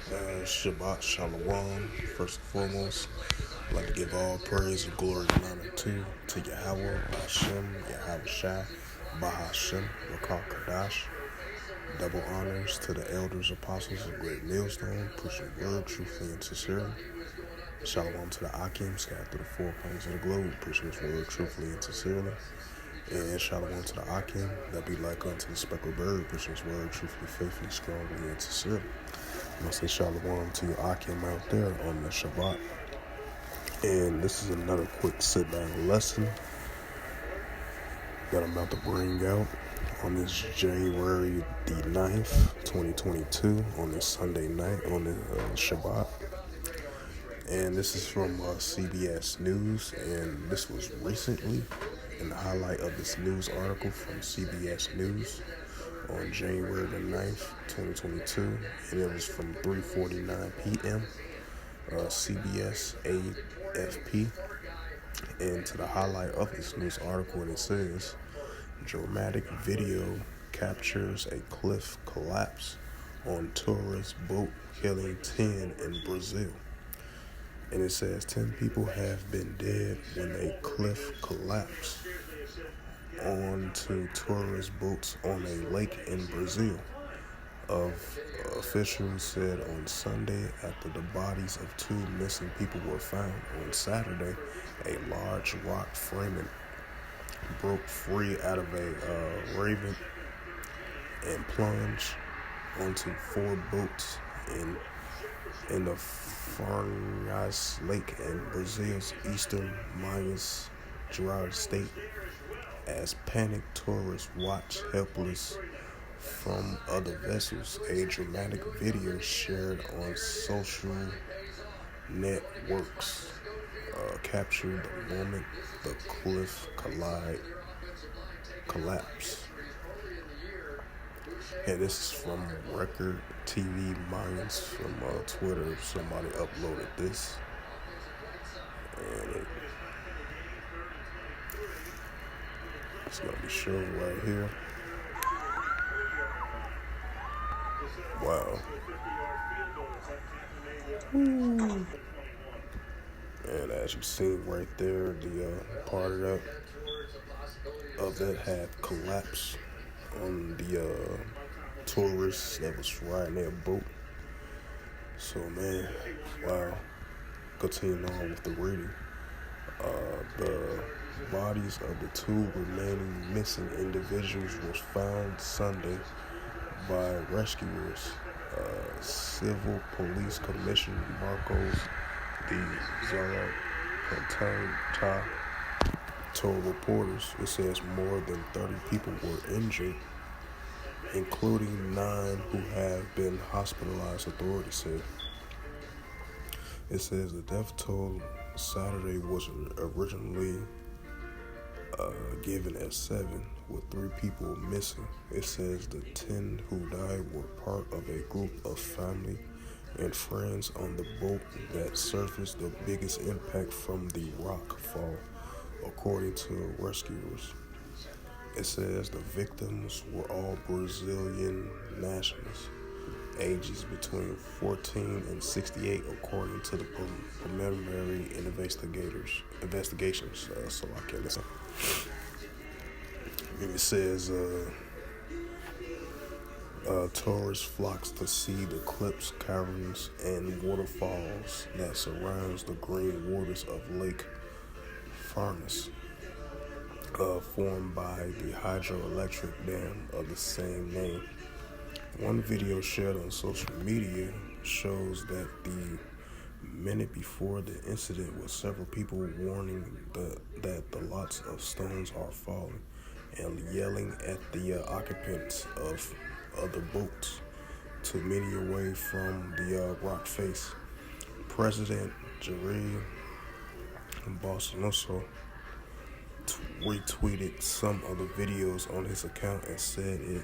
Shabbat Shalom. First and foremost, I'd like to give all praise and glory and honor to Yahweh, Hashem, Yahweh Shai, Bahashem, Rakar Kadash. Double honors to the elders, apostles of Great Millstone, pushing word truthfully and sincerely. Shalom to the Akim, scattered through the four corners of the globe, pushing his word truthfully and sincerely. And shalom to the Akim, that be like unto the speckled bird, pushing his word truthfully, faithfully, strongly, and sincerely. I must say shalom to your Akim out there on the Shabbat. And this is another quick sit-down lesson that I'm about to bring out on this January the 9th, 2022, on this Sunday night, on the Shabbat. And this is from CBS News, and this was recently in the highlight of this news article from CBS News on January the 9th, 2022, and it was from 3:49 p.m. CBS AFP, and to the highlight of this news article, and it says, dramatic video captures a cliff collapse on tourist boat killing 10 in Brazil. And it says 10 people have been dead when a cliff collapsed onto tourist boats on a lake in Brazil. Officials said on Sunday, after the bodies of two missing people were found on Saturday, a large rock framing broke free out of a raven and plunged onto four boats in the Furnas Lake in Brazil's eastern Minas Gerais state, as panicked tourists watch helpless from other vessels. A dramatic video shared on social networks captured the moment the cliff collapsed. And this is from Record TV Minds from Twitter. Somebody uploaded this, and it's gonna be shown right here. Wow. And as you see right there, the part of that had collapsed on the tourists that was riding their boat. So man, wow. Continuing on with the reading. The bodies of the two remaining missing individuals was found Sunday by rescuers. Civil Police Commissioner Marcos de Zarapanta told reporters it says more than 30 people were injured, including 9 who have been hospitalized, authorities said. It says the death toll Saturday was originally given at 7, with 3 people missing. It says the 10 who died were part of a group of family and friends on the boat that surfaced the biggest impact from the rock fall, according to rescuers. It says the victims were all Brazilian nationals, ages between 14 and 68, according to the preliminary investigations. So I can listen. And it says tourists flocks to see the cliffs, caverns, and waterfalls that surrounds the green waters of Lake Furnas, formed by the hydroelectric dam of the same name. One video shared on social media shows that the minute before the incident, with several people warning that the lots of stones are falling and yelling at the occupants of other boats to many away from the rock face. President Jair Bolsonaro retweeted some of the videos on his account and said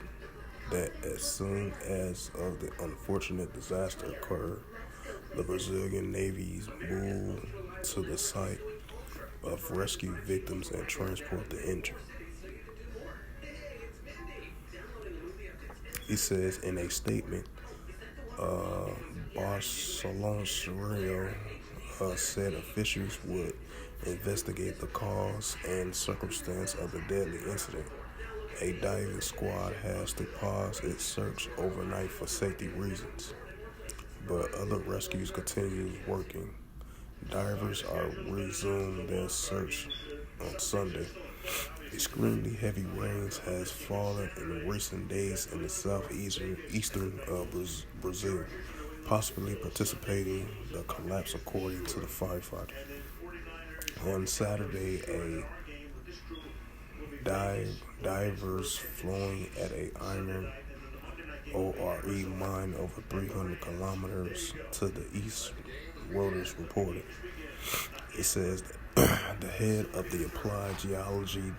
that as soon as the unfortunate disaster occurred, the Brazilian Navy moved to the site of rescue victims and transport the injured. He says in a statement, Barcelona Cerrillo said officials would investigate the cause and circumstance of the deadly incident. A diving squad has to pause its search overnight for safety reasons, but other rescues continue working. Divers are resumed their search on Sunday. Extremely heavy rains has fallen in recent days in the southeastern Brazil, possibly precipitating the collapse according to the firefighter. On Saturday, divers flowing at a iron ore mine over 300 kilometers to the east, Reuters reported. It says that the head of the Applied Geology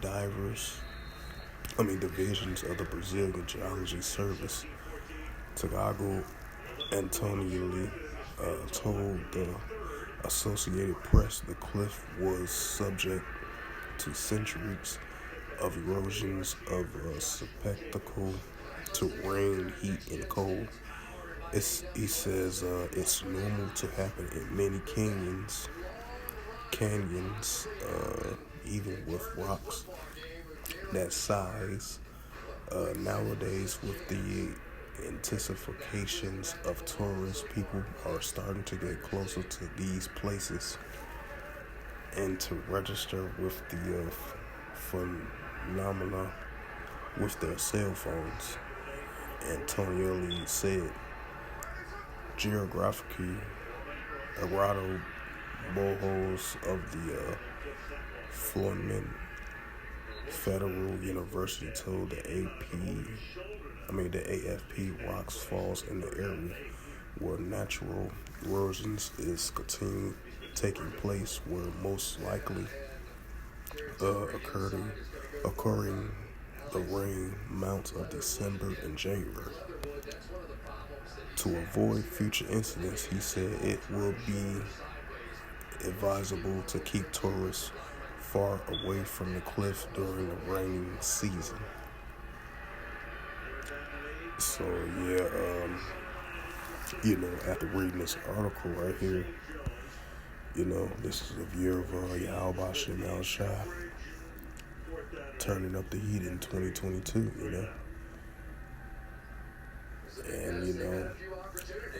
divisions of the Brazilian Geology Service, Tiago Antonioli, told the Associated Press the cliff was subject to centuries of erosions of susceptible to rain, heat, and cold. He says it's normal to happen in many canyons, even with rocks that size. Nowadays, with the intensifications of tourists, people are starting to get closer to these places and to register with the phenomena with their cell phones. Antonioli said, geographically, Eduardo Bohos of the Flamengo Federal University told the AFP rocks falls in the area where natural erosions is taking place were most likely occurring the rain months of December and January. To avoid future incidents, he said it will be advisable to keep tourists far away from the cliff during the raining season. So after reading this article right here, this is a year of Yahweh Shem Shai turning up the heat in 2022,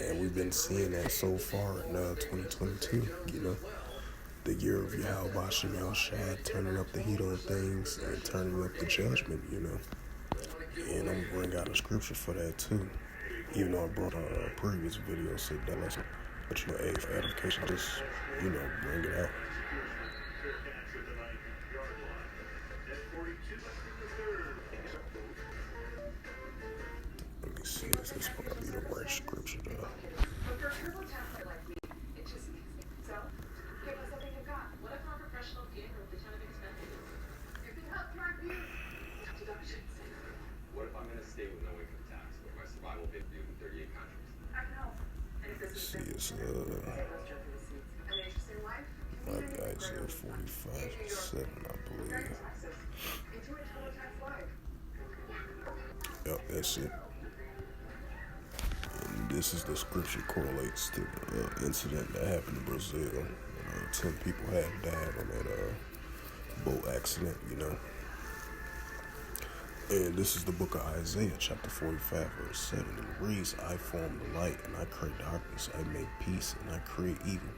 and we've been seeing that so far in 2022, the year of Yahweh Shem Shai turning up the heat on things and turning up the judgment, and I'm going to bring out a scripture for that too, even though I brought a previous video, said that lesson, but for edification, just, bring it out. Let me see, is this probably the right scripture though? What if I'm in a state with no income tax, where my survival been due in 38 countries? I can help. See, it's Isaiah 45:7, I believe. Yep, that's it. And this is the scripture correlates to the incident that happened in Brazil. 10 people had died on that boat accident, And this is the book of Isaiah, chapter 45, verse 7. It reads, I form the light, and I create darkness. I make peace, and I create evil.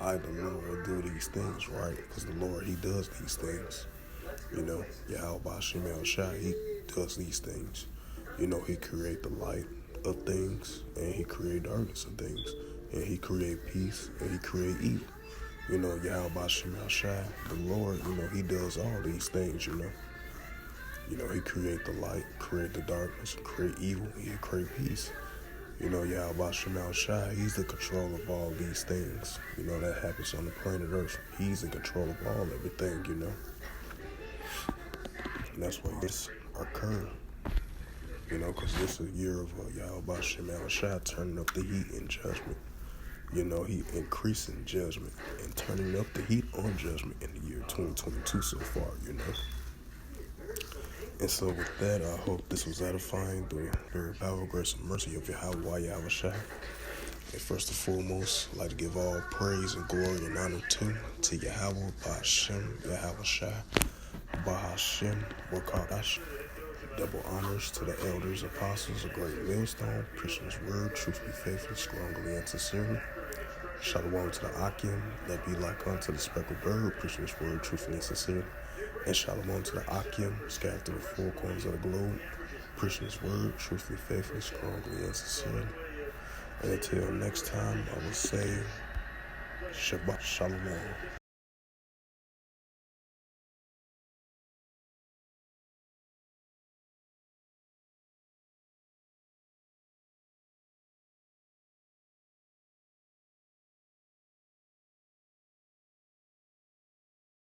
I, the Lord, do these things, right? Because the Lord, he does these things. Yahweh Shem Shai, he does these things. He create the light of things, and he create darkness of things. And he create peace, and he create evil. Yahweh Shem Shai, the Lord, he does all these things, he create the light, create the darkness, create evil, he create peace. Yahweh Shem Shai, he's the control of all these things, that happens on the planet Earth. He's in control of everything, And that's why this occurred, because this is a year of Yahweh Shem Shai turning up the heat in judgment. He increasing judgment and turning up the heat on judgment in the year 2022 so far, And so with that, I hope this was edifying through the very power, grace, and mercy of Yahweh Shai. And first and foremost, I'd like to give all praise and glory and honor to Yahweh, Ba'ashem, Yahweh Shai, Bahashem, Wakadash. Double honors to the elders, apostles, a great millstone, preaching his word, truthfully, faithfully, strongly, and sincerely. Shalom to the Akim, that be like unto the speckled bird, preaching his word, truthfully and sincerely. And shalom to the Akim, scattered through the four corners of the globe, preaching his word, truthfully, faithfully, strongly, and sincerely. And until next time, I will say, Shabbat Shalom.